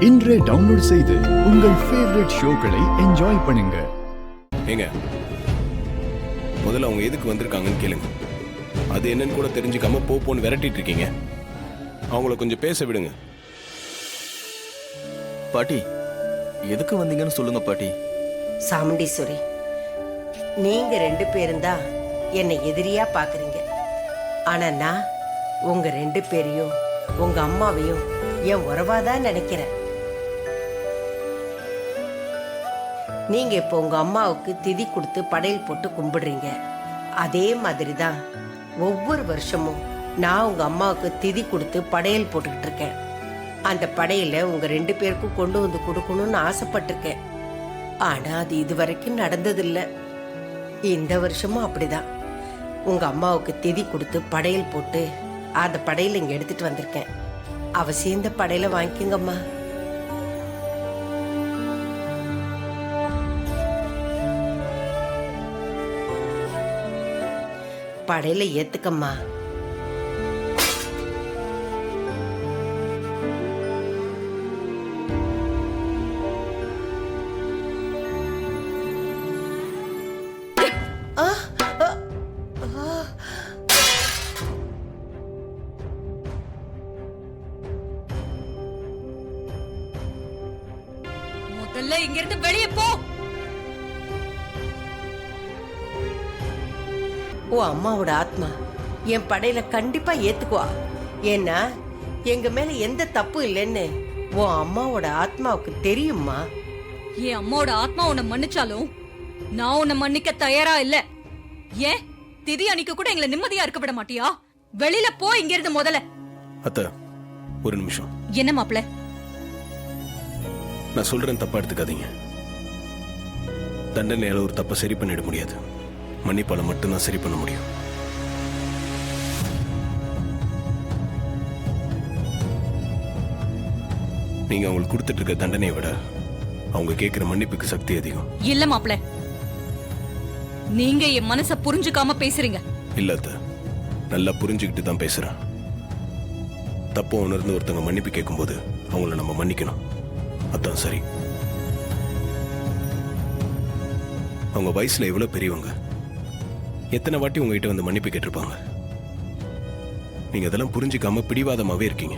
இன்றே டவுன்லோட் செய்து உங்கள் ஃபேவரட் ஷோக்களை என்ஜாய் பண்ணுங்க. ஏங்க முதல்ல அவங்க எதுக்கு வந்திருக்காங்கன்னு கேளுங்க. அது என்னன்னு கூட தெரிஞ்சுக்காம போன்னு விரட்டிட்டு இருக்கீங்க. அவங்கள கொஞ்சம் பேச விடுங்க. பாட்டி, எதுக்கு வந்தீங்கன்னு சொல்லுங்க பாட்டி. சாமுண்டீஸ்வரி, நீங்க 2 பேரும் தான் என்னை எதிரியா பாக்குறீங்க. ஆனா நான் உங்க 2 பேரையும் உங்க அம்மாவையும் என் உறவாதான் நினைக்கிறேன். நீங்க இப்போ உங்க அம்மாவுக்கு திதி கொடுத்து படையல் போட்டு கும்பிடுறீங்க. அதே மாதிரி தான் ஒவ்வொரு வருஷமும் நான் உங்க அம்மாவுக்கு திதி கொடுத்து படையல் போட்டுக்கிட்டு இருக்கேன். அந்த படையில உங்க 2 பேருக்கும் கொண்டு வந்து கொடுக்கணும்னு ஆசைப்பட்டிருக்கேன். ஆனா அது இதுவரைக்கும் நடந்ததில்லை. இந்த வருஷமும் அப்படிதான். உங்க அம்மாவுக்கு திதி கொடுத்து படையல் போட்டு அந்த படையில இங்க எடுத்துட்டு வந்திருக்கேன். அவசியம் இந்த படையில வாங்கிக்கோங்கம்மா. படையில ஏத்துக்கம்மா. முதல்ல இங்க இருந்து வெளியே போ. ஓ அம்மாவோட ஆத்மா என் படையில கண்டிப்பா ஏத்துக்குவா. ஏன்னா எங்க மேல எந்த தப்பு இல்லைன்னு உன் அம்மாவோட ஆத்மாவுக்கு தெரியுமா. என் அம்மாவோட ஆத்மா உன்னை மன்னிச்சாலும் நான் உன்னை மன்னிக்க தயாரா இல்ல. ஏன் திதி அன்னைக்கு கூட எங்களை நிம்மதியா இருக்க விட மாட்டியா? வெளியில போ இங்க இருந்து முதல்ல. அத்த ஒரு நிமிஷம். என்ன மாப்பிள்ள? நான் சொல்றேன், தப்பா எடுத்துக்காதீங்க. தண்டனையால ஒரு தப்பை சரி பண்ணிட முடியாது. மன்னிப்பால மட்டும்தான் சரி பண்ண முடியும். நீங்க அவங்களுக்கு கொடுத்துட்டு இருக்க தண்டனையை விட அவங்க கேட்கிற மன்னிப்புக்கு சக்தி அதிகம். இல்ல மாப்பிள்ள, நீங்க என் மனச புரிஞ்சுக்காம பேசுறீங்க. இல்ல அத்த, நல்லா புரிஞ்சுக்கிட்டு தான் பேசுறேன். தப்ப உணர்ந்து ஒருத்தவங்க மன்னிப்பு கேட்கும்போது அவங்கள நம்ம மன்னிக்கணும். அதான் சரி. அவங்க வயசுல எவ்வளவு பெரியவங்க, எத்தனை வாட்டி உங்ககிட்ட வந்து மன்னிப்பு கேட்டிருப்பாங்க. நீங்க அதெல்லாம் புரிஞ்சுக்காம பிடிவாதமாவே இருக்கீங்க.